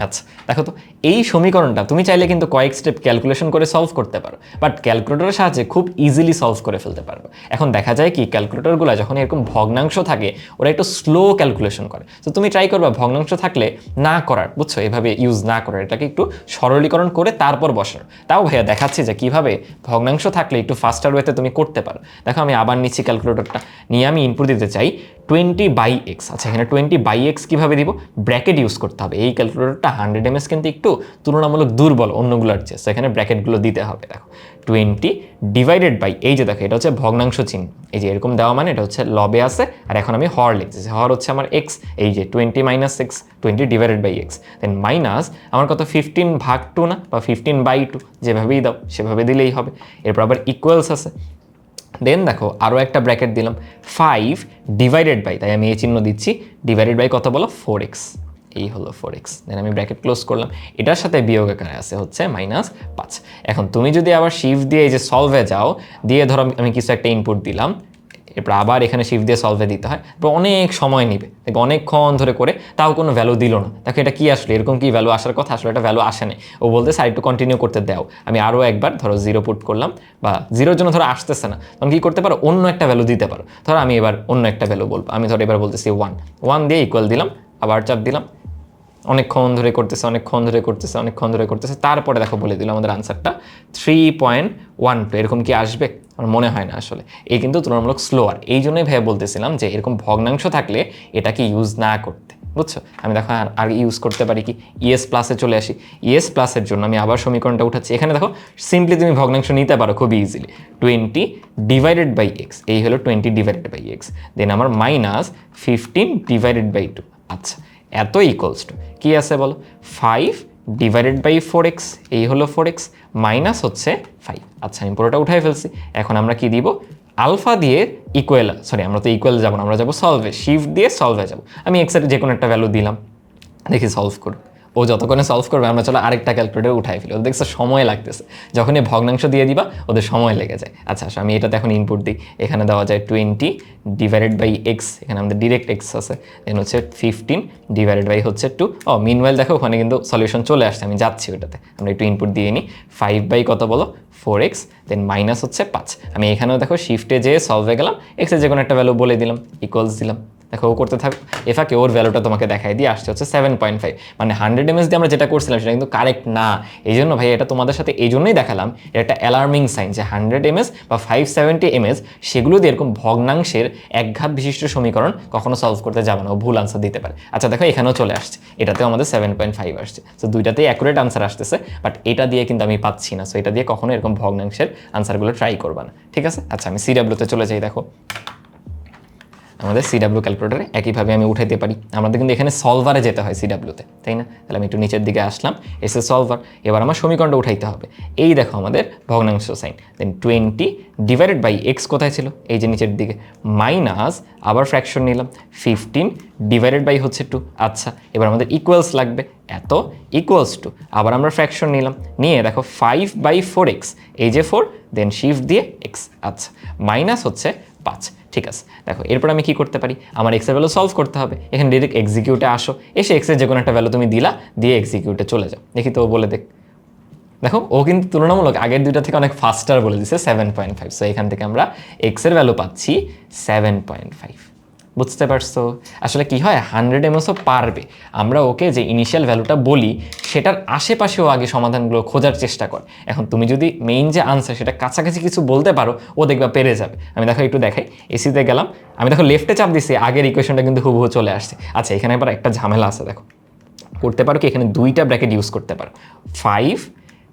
আচ্ছা দেখো তো, এই সমীকরণটা তুমি চাইলে কিন্তু কয়েক স্টেপ ক্যালকুলেশন করে সলভ করতে পারো, বাট ক্যালকুলেটরের সাহায্যে খুব ইজিলি সলভ করে ফেলতে পারবে। এখন দেখা যায় কি, ক্যালকুলেটরগুলো যখন এরকম ভগ্নাংশ থাকে ওরা একটু স্লো ক্যালকুলেশন করে, তো তুমি ট্রাই করবা ভগ্নাংশ থাকলে না করার, বুঝছো? এভাবে ইউজ না করার, এটাকে একটু সরলীকরণ করে তারপর বসানো। তাও ভাইয়া দেখাচ্ছি যে কীভাবে ভগ্নাংশ থাকলে একটু ফাস্টার ওয়েতে তুমি করতে পারো। দেখো আমি আবার নিচ্ছি ক্যালকুলেটরটা নিয়ে, আমি ইনপুট দিতে চাই 20/x। আচ্ছা এখানে 20/x কীভাবে দিব? ব্র্যাকেট ইউজ করতে হবে। এই ক্যালকুলেটরটা 100 mAh কিন্তু একটু তুলনামূলক দুর্বল অন্যগুলোর চেয়ে, এখানে ব্র্যাকেটগুলো দিতে হবে। দেখো 20/, এই যে দেখো এটা হচ্ছে ভগ্নাংশ চিহ্ন, এই যে এরকম দেওয়া মানে এটা হচ্ছে লবে আছে, আর এখন আমি হর লিখছি, হর হচ্ছে আমার x, এই যে 20 - x, 20/x, দেন মাইনাস আমার কত 15/2 না, বা 15/2, যেভাবেই দাও সেভাবে দিলেই হবে। এরপর আবার ইকুয়ালস আছে, দেন দেখো আরও একটা ব্র্যাকেট দিলাম 5/, তাই আমি এই চিহ্ন দিচ্ছি, ডিভাইডেড বাই কত বলো? 4x, এই হলো 4x, দেন আমি ব্র্যাকেট ক্লোজ করলাম, এটার সাথে বিয়োগ আকারে আছে হচ্ছে -5। এখন তুমি যদি আবার শিফট দিয়ে এই যে সলভে যাও, দিয়ে ধরো আমি কিছু একটা ইনপুট দিলাম, এরপর আবার এখানে শিফট দিয়ে সলভে দিতে হয়, এরপর অনেক সময় নেবে, দেখো অনেকক্ষণ ধরে করে তাও কোনো ভ্যালু দিল না। দেখো এটা কি আসলে, এরকম কি ভ্যালু আসার কথা? আসলে এটা ভ্যালু আসে না, ও বলতে সাইড টু কন্টিনিউ করতে দাও। আমি আরও একবার ধরো 0 পুট করলাম, বা 0-র জন্য ধরো আসতেছে না, তখন কী করতে পারো? অন্য একটা ভ্যালু দিতে পারো। ধরো আমি এবার অন্য একটা ভ্যালু বলবো, আমি ধরো এবার বলতেছি 1 দিয়ে ইকুয়াল দিলাম, আবার চাপ দিলাম, অনেকক্ষণ ধরে করতেছে, তারপরে দেখো বলে দিল আমাদের আনসারটা 3.12। এরকম কি আসবে? আমার মনে হয় না আসলে, এই কিন্তু তুলনামূলক স্লোয়ার। এই জন্যই ভাইয়া বলতেছিলাম যে এরকম ভগ্নাংশ থাকলে এটাকে ইউজ না করতে, বুঝছো? আমি দেখো আর ইউজ করতে পারি কি, ইএস প্লাসে চলে আসি। ইএস প্লাসের জন্য আমি আবার সমীকরণটা উঠাচ্ছি, এখানে দেখো সিম্পলি তুমি ভগ্নাংশ নিতে পারো খুবই ইজিলি, 20/x, এই হলো 20/x, দেন আমার -15/2। আচ্ছা এত ইকুয়ালস টু কি আছে বলো? 5/4x, এই হলো 4x, মাইনাস হচ্ছে 5। আচ্ছা আমি পুরোটা উঠাই ফেলছি। এখন আমরা কি দিব? আলফা দিয়ে ইকুয়াল, আমরা তো ইকুয়াল যাবো না, আমরা যাবো সলভে, শিফট দিয়ে সলভে যাবো। আমি এক্সের যে কোনো একটা ভ্যালু দিলাম, দেখি সলভ করো। ও যতক্ষণে সলভ করবে আমরা চলো আরেকটা ক্যালকুলেটর উঠাই ফেলি, ওদের দেখছো সময় লাগতেছে, যখন এই ভগ্নাংশ দিয়ে দিবা ওদের সময় লেগে যায়। আচ্ছা আমি এটাতে এখন ইনপুট দিই, এখানে দেওয়া যায় 20/x, এখানে আমাদের ডিরেক্ট x আছে, দেন হচ্ছে 15 হচ্ছে 2। মিনওয়াইল দেখো ওখানে কিন্তু সলিউশন চলে আসছে, আমি যাচ্ছি ওটাতে, আমরা একটু ইনপুট দিয়ে নিই। 5 কত বলো? 4x, দেন মাইনাস হচ্ছে 5। আমি এখানেও দেখো শিফটে যেয়ে সলভে গেলাম, এক্সের যে কোনো একটা ভ্যালু বলে দিলাম, ইকুয়ালস দিলাম, দেখো ও করতে থাকো, এফাকে ওর ভ্যালুটা তোমাকে দেখাই দিয়ে আসছে হচ্ছে 7.5, মানে 100 mAh দিয়ে আমরা যেটা করছিলাম সেটা কিন্তু কারেক্ট না। এই জন্য ভাই এটা তোমাদের সাথে এই জন্যই দেখালাম, এটা একটা অ্যালার্মিং সাইন যে 100 mAh বা 570 mAh সেগুলো দিয়ে এরকম ভগ্নাংশের একঘাত বিশিষ্ট সমীকরণ কখনো সলভ করতে যাবে না, ও ভুল আনসার দিতে পারে। আচ্ছা দেখো এখানেও চলে আসছে, এটাতেও আমাদের 7.5 আসছে, তো দুইটাতেই অ্যাকুরেট আনসার আসতেছে, বাট এটা দিয়ে কিন্তু আমি পাচ্ছি না, সো এটা দিয়ে কখনো এরকম ভগ্নাংশের আনসারগুলো ট্রাই করবা না, ঠিক আছে। আচ্ছা আমি সিডাব্লিউতে চলে যাই। দেখো আমাদের সিডাব্লিউ ক্যালকুলেটারে একইভাবে আমি উঠাইতে পারি, আমাদের কিন্তু এখানে সলভারে যেতে হয় সিডাব্লিউতে, তাই না? তাহলে আমি একটু নিচের দিকে আসলাম, এসে সলভার, এবার আমার সমীকরণটা উঠাইতে হবে। এই দেখো আমাদের ভগ্নাংশ sign, then 20 divided by x কোথায় ছিল, এই যে নিচের দিকে, মাইনাস আবার ফ্র্যাকশন নিলাম 15 ডিভাইডেড বাই হচ্ছে 2। আচ্ছা এবার আমাদের ইকুয়ালস লাগবে, এত ইকুয়ালস টু, আবার আমরা ফ্র্যাকশন নিলাম, নিয়ে দেখো 5/4x, এই যে 4 দেন শিফট দিয়ে এক্স, আচ্ছা মাইনাস হচ্ছে 5। ঠিক আছে, দেখো এরপর আমি কি করতে পারি, আমার এক্সের ভ্যালু সলভ করতে হবে, এখানে ডিরেক্ট এক্সিকিউটে আসো, এসে এক্সের যে কোনো একটা ভ্যালু তুমি দিলা, দিয়ে এক্সিকিউটে চলে যাও। দেখি তো ও বলে দেখ, দেখো ও কিন্তু তুলনামূলক আগের দুইটা থেকে অনেক ফাস্টার বলে দিচ্ছে 7.5, সো এখান থেকে আমরা এক্সের ভ্যালু পাচ্ছি 7.5। বুঝতে পারছো? আসলে কি হয়, 100 mAhও পারবে, আমরা ওকে যে ইনিশিয়াল ভ্যালুটা বলি সেটার আশেপাশেও আগে সমাধানগুলো খোঁজার চেষ্টা কর। এখন তুমি যদি মেইন যে আনসার সেটা কাছাকাছি কিছু বলতে পারো, ও দেখবা পেরে যাবে। আমি দেখো একটু দেখাই, এসিতে গেলাম, আমি দেখো লেফটে চাপ দিছি, আগের ইকুয়েশনটা কিন্তু হুবহু চলে আসছে। আচ্ছা এখানে এবার একটা ঝামেলা আছে, দেখো করতে পারো কি, এখানে দুইটা ব্র্যাকেট ইউজ করতে পারো, 5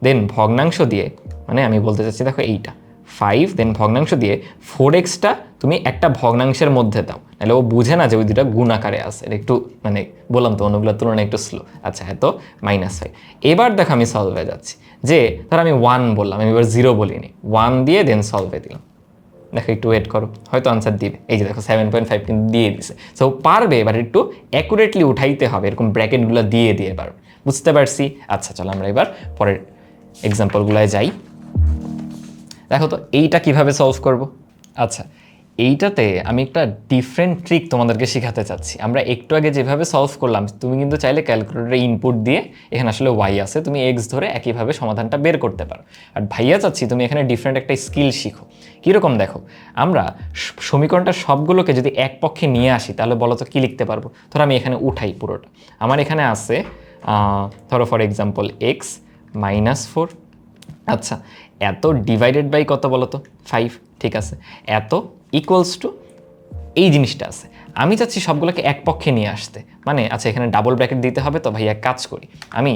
দেন ভগ্নাংশ দিয়ে, মানে আমি বলতে চাচ্ছি দেখো এইটা 5 দেন ভগ্নাংশ দিয়ে 4x-টা তুমি একটা ভগ্নাংশের মধ্যে দাও, নাহলে ও বুঝে না যে ওই দুটা গুণ আকারে আছে, এটা একটু মানে বললাম তো অন্যগুলোর তুলনায় একটু স্লো। আচ্ছা এত -5, এবার দেখো আমি সলভে যাচ্ছি, যে ধর আমি 1 বললাম, আমি এবার 0 বলিনি, 1 দিয়ে দেন সলভে দিলাম, দেখো একটু ওয়েট করো, হয়তো আনসার দিবে। এই যে দেখো 7.5 কিন্তু দিয়ে দিছে, সো পারবে, এবার একটু অ্যাকুরেটলি উঠাইতে হবে, এরকম ব্র্যাকেটগুলো দিয়ে দিয়ে পারবে। বুঝতে পারছি? আচ্ছা চলো আমরা এবার পরের এক্সাম্পলগুলোয় যাই। দেখো তো এইটা কিভাবে সলভ করব। আচ্ছা এইটাতে আমি একটা ডিফারেন্ট ট্রিক তোমাদেরকে শেখাতে চাচ্ছি। আমরা একটু আগে যেভাবে সলভ করলাম, তুমি কিন্তু চাইলে ক্যালকুলেটরে ইনপুট দিয়ে, এখানে আসলে ওয়াই আছে, তুমি এক্স ধরে একইভাবে সমাধানটা বের করতে পারো। আর ভাইয়া চাচ্ছি তুমি এখানে ডিফারেন্ট একটা স্কিল শিখো। কীরকম দেখো, আমরা সমীকরণটা সবগুলোকে যদি এক পক্ষে নিয়ে আসি, তাহলে বলো তো কী লিখতে পারবো। ধরো আমি এখানে উঠাই পুরোটা, আমার এখানে আছে ধরো ফর এক্সাম্পল এক্স -4, আচ্ছা এত ডিভাইডেড বাই কত বলো তো 5, ঠিক আছে, এত ইকুয়ালস টু এই জিনিসটা আছে। আমি চাচ্ছি সবগুলোকে এক পক্ষে নিয়ে আসতে, মানে আচ্ছা এখানে ডাবল ব্র্যাকেট দিতে হবে, তো ভাই এক কাজ করি, আমি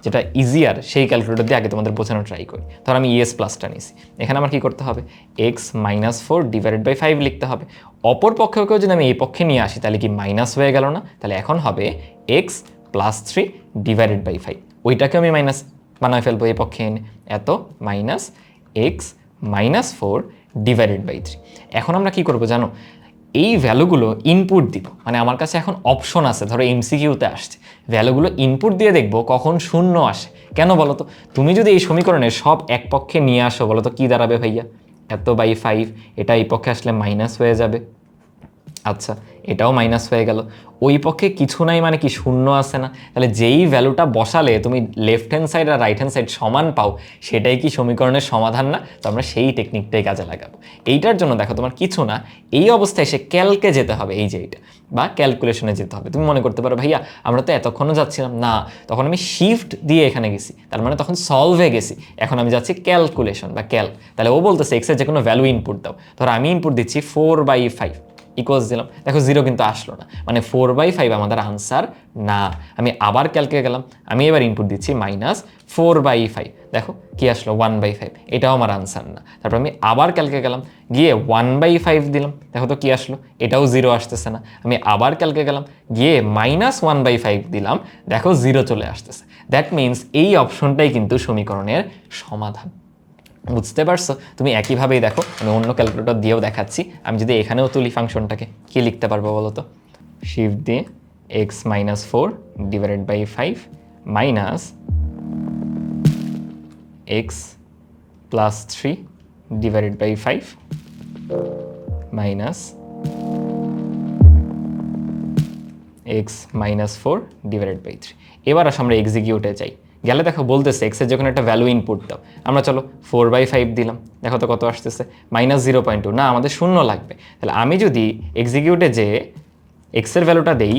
যেটা ইজিয়ার সেই ক্যালকুলেটর দিয়ে আগে তোমাদের বোঝানো ট্রাই করি। ধর আমি ইএস প্লাসটা নিয়েছি, এখানে আমার কী করতে হবে, এক্স -4 ডিভাইডেড বাই 5 লিখতে হবে। অপর পক্ষকেও যদি আমি এই পক্ষে নিয়ে আসি, তাহলে কি মাইনাস হয়ে গেল না? তাহলে এখন হবে এক্স +3 ডিভাইডেড বাই 5, ওইটাকে আমি মাইনাস বানায় ফেলবো এই পক্ষে এনে, এত মাইনাস এক্স -4 ডিভাইডেড বাই 3। এখন আমরা কি করব জানো, এই ভ্যালুগুলো ইনপুট দিব, মানে আমার কাছে এখন অপশন আছে, ধরো এমসিকিউতে আসছে, ভ্যালুগুলো ইনপুট দিয়ে দেখবো কখন শূন্য আসে। কেন বলো তো, তুমি যদি এই সমীকরণে সব এক পক্ষে নিয়ে আসো, বলো তো কী দাঁড়াবে ভাইয়া, এত বাই 5, এটা এই পক্ষে আসলে মাইনাস হয়ে যাবে, আচ্ছা এটাও মাইনাস হয়ে গেল, ওই পক্ষে কিছু নাই মানে কি শূন্য আছে না, তাহলে যেই ভ্যালুটা বসালে তুমি লেফট হ্যান্ড সাইড আর রাইট হ্যান্ড সাইড সমান পাও, সেটাই কি সমীকরণের সমাধান না? তো আমরা সেই টেকনিকটাই কাজে লাগাবো। এইটার জন্য দেখো তোমার কিছু না, এই অবস্থায় এসে ক্যালকে যেতে হবে, এই যে এইটা, বা ক্যালকুলেশনে যেতে হবে। তুমি মনে করতে পারো ভাইয়া আমরা তো এতক্ষণও যাচ্ছিলাম না, তখন আমি শিফট দিয়ে এখানে গেছি, তার মানে তখন সলভে গেছি, এখন আমি যাচ্ছি ক্যালকুলেশন বা ক্যাল। তাহলে ও বলতেছে এক্সের যে কোনো ভ্যালু ইনপুট দাও, ধরো আমি ইনপুট দিচ্ছি 4/5 ইকুয়ালস দিলাম, দেখো 0 কিন্তু আসলো না, মানে 4/5 আমাদের আনসার না। আমি আবার ক্যালকে গেলাম, আমি এবার ইনপুট দিচ্ছি -4/5, দেখো কি আসলো 1/5, এটাও আমার আনসার না। তারপর আমি আবার ক্যালকে গেলাম, গিয়ে 1/5 দিলাম, দেখো তো কি আসলো, এটাও 0 আসতেছে না। আমি আবার ক্যালকে গেলাম, গিয়ে -1/5 দিলাম, দেখো 0 চলে আসতেছে। দ্যাট মিনস এই অপশনটাই কিন্তু সমীকরণের সমাধান। বুঝতে পারছো? তুমি একইভাবেই দেখো, আমি অন্য ক্যালকুলেটর দিয়েও দেখাচ্ছি। আমি যদি এখানেও তুলি ফাংশনটাকে, কি লিখতে পারবো বলো তো, শিফট দিয়ে x -4 divided by 5 minus x +3 divided by 5 minus x -4 divided by 3। এবার আসো আমরা এক্সিকিউটে যাই, গেলে দেখো বলতেছে এক্সের যখন একটা ভ্যালু ইনপুট দাও, আমরা চলো 4/5 দিলাম, দেখো তো কত আসতেছে, -0.2, না আমাদের শূন্য লাগবে। তাহলে আমি যদি এক্সিকিউটে যে এক্সের ভ্যালুটা দেই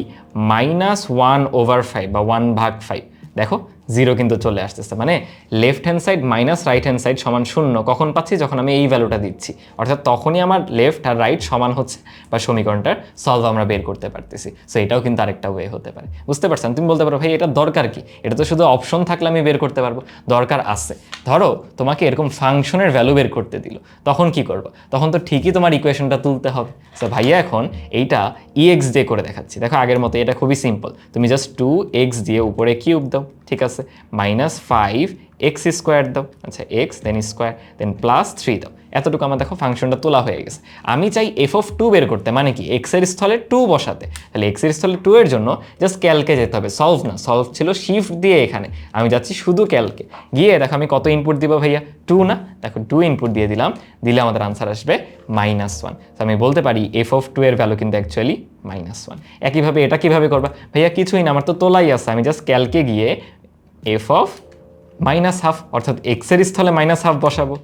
-1/5 বা 1/5, দেখো 0 কিন্তু চলে আসতেছে, মানে left hand side minus right hand side সমান 0 কখন পাচ্ছি, যখন আমি এই ভ্যালুটা দিচ্ছি, অর্থাৎ তখনই আমার লেফট আর রাইট সমান হচ্ছে বা সমীকরণটার সলভ আমরা বের করতে পারতেছি। সো এটাও কিন্তু আরেকটা ওয়ে হতে পারে, বুঝতে পারছেন? তুমি বলতে পারো ভাই এটা দরকার কি, এটা তো শুধু অপশন থাকলে আমি বের করতে পারবো। দরকার আছে, ধরো তোমাকে এরকম ফাংশনের ভ্যালু বের করতে দিল, তখন কি করবো? তখন তো ঠিকই তোমার ইকুয়েশনটা তুলতে হবে। সো ভাইয়া এখন এইটা EX দিয়ে করে দেখাচ্ছি, দেখো আগের মতো এটা খুবই সিম্পল, তুমি জাস্ট 2x দিয়ে উপরে কিউব দাও, ঠিক আছে, -5x² দাও, আচ্ছা x দেন স্কোয়ার দেন +3 দাও, এতটুকু আমার দেখো ফাংশনটা তোলা হয়ে গেছে। আমি চাই f(2) বের করতে, মানে কি x এর স্থলে 2 বসাতে, তাহলে x এর স্থলে 2 এর জন্য জাস্ট ক্যালকে যেতে হবে, সলভ না, সলভ ছিল শিফট দিয়ে, এখানে আমি যাচ্ছি শুধু ক্যালকে গিয়ে, দেখো আমি কত ইনপুট দিব ভাইয়া, 2 না, দেখো 2 ইনপুট দিয়ে দিলাম, দিলে আমাদের আনসার আসবে -1। তো আমি বলতে পারি f(2) এর ভ্যালু কিন্তু অ্যাকচুয়ালি -1। একইভাবে এটা কিভাবে করবা ভাইয়া, কিছুই না, আমার তো তোলাই আছে, আমি জাস্ট ক্যালকে গিয়ে f(-1/2) অর্থাৎ x এর স্থলে -1/2 বসাবো,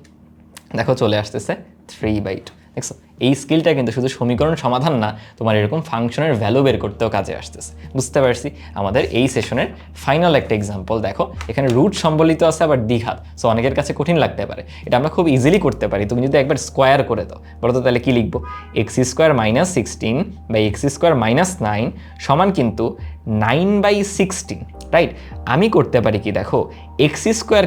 দেখো চলে আসতেছে 3/2। দেখছো এই স্কিলটা কিন্তু শুধু সমীকরণ সমাধান না, তোমার এরকম ফাংশনের ভ্যালু বের করতেও কাজে আসতেছে, বুঝতে পারছি? আমাদের এই সেশনের ফাইনাল একটা এক্সাম্পল দেখো, এখানে রুট সম্বলিত আছে আবার দ্বিঘাত, সো অনেকের কাছে কঠিন লাগতে পারে, এটা আমরা খুব ইজিলি করতে পারি, তুমি যদি একবার স্কোয়ার করে দাও, বলো তো তাহলে কি লিখবো, x² - 16 বা x² - 9 সমান কিন্তু 9/16, রাইট? আমি করতে পারি কি দেখো, x²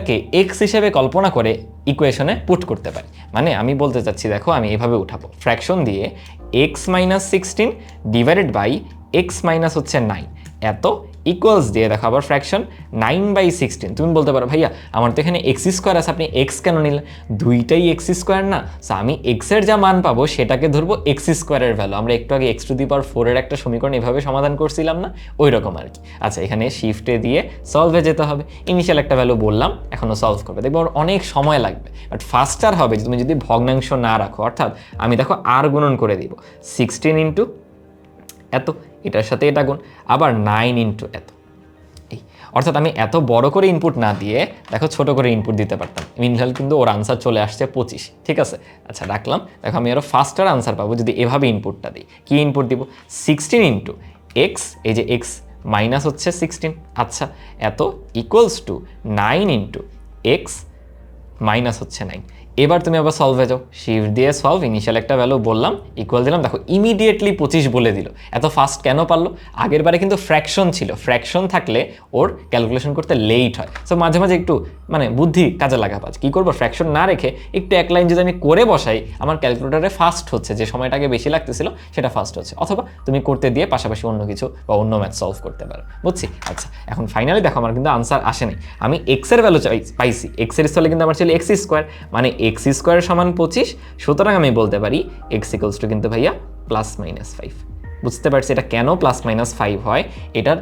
কে x হিসেবে কল্পনা করে ইকুয়েশনে পুট করতে পারি, মানে আমি বলতে চাচ্ছি দেখো আমি এভাবে উঠাবো, ফ্র্যাকশন দিয়ে x - 16 divided by x minus হচ্ছে 9 এত ইকুয়ালস দিয়ে দেখো আবার ফ্র্যাকশন 9/16। তুমি বলতে পারো ভাইয়া আমার তো এখানে x² আছে, আপনি x কেন নিলেন, দুইটাই x² না, সো আমি x এর যা মান পাবো সেটাকে ধরবো x² এর ভ্যালু। আমরা একটু আগে x⁴ এর একটা সমীকরণ এভাবে সমাধান করছিলাম না, ওই রকম আর কি। আচ্ছা এখানে শিফটে দিয়ে সলভে যেতে হবে, ইনিশিয়াল একটা ভ্যালু বললাম, এখনও সলভ করবে, দেখবো অনেক সময় লাগবে, বাট ফাস্টার হবে তুমি যদি ভগ্নাংশ না রাখো, অর্থাৎ আমি দেখো আর গুণন করে দিব, 16 ইন্টু এত, এটার সাথে এটা গুণ, আবার 9 ইন্টু এত, এই অর্থাৎ আমি এত বড় করে ইনপুট না দিয়ে দেখো ছোট করে ইনপুট দিতে পারতাম, মিনহাল কিন্তু ওর আনসার চলে আসছে 25, ঠিক আছে? আচ্ছা রাখলাম, দেখো আমি আরও ফাস্টার আনসার পাবো যদি এভাবে ইনপুটটা দিই। কি ইনপুট দিব, 16 ইন্টু এক্স, এই যে এক্স মাইনাস হচ্ছে 16, আচ্ছা এত equals to 9 into x minus হচ্ছে 9। এবার তুমি আবার সলভে যাও, শিফট দিয়ে সলভ, ইনিশিয়াল একটা ভ্যালু বললাম, ইকুয়াল দিলাম, দেখো ইমিডিয়েটলি 25 বলে দিল। এত ফাস্ট কেন পারলো? আগের বারে কিন্তু ফ্র্যাকশন ছিল, ফ্র্যাকশন থাকলে ওর ক্যালকুলেশন করতে লেট হয়, সো মাঝে মাঝে একটু মানে বুদ্ধি কাজে লাগা পাচ্ছে। কী করবো, ফ্র্যাকশন না রেখে একটু এক লাইন যদি আমি করে বসাই, আমার ক্যালকুলেটারে ফাস্ট হচ্ছে, যে সময়টাকে বেশি লাগতেছিল সেটা ফাস্ট হচ্ছে, অথবা তুমি করতে দিয়ে পাশাপাশি অন্য কিছু বা অন্য ম্যাথ সলভ করতে পারো, বুঝছি? আচ্ছা এখন ফাইনালি দেখো আমার কিন্তু আনসার আসেনি, আমি এক্সের ভ্যালু পাইছি, এক্সের স্থলে কিন্তু আমার ছিল x², মানে x² সমান 25, সুতরাং আমি বলতে পারি x ইকুয়ালস টু কিন্তু ভাইয়া +-5। বুঝতে পারছি এটা কেন +-5 হয়, এটার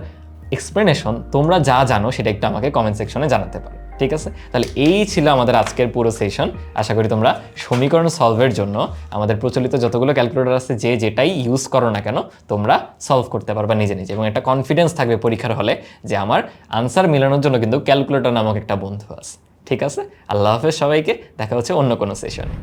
এক্সপ্লেনেশন তোমরা যা জানো সেটা একটু আমাকে কমেন্ট সেকশনে জানাতে পারো, ঠিক আছে? তাহলে এই ছিল আমাদের আজকের পুরো সেশন। আশা করি তোমরা সমীকরণ সলভের জন্য আমাদের প্রচলিত যতগুলো ক্যালকুলেটর আছে যে যেটাই ইউজ করো না কেন তোমরা সলভ করতে পারবা নিজে নিজে, এবং একটা কনফিডেন্স থাকবে পরীক্ষার হলে যে আমার আনসার মেলানোর জন্য কিন্তু ক্যালকুলেটর নামক একটা বন্ধু আছে, ঠিক আছে? আল্লাহ হাফেজ সবাইকে, দেখা হচ্ছে অন্য কোনো সেশনে।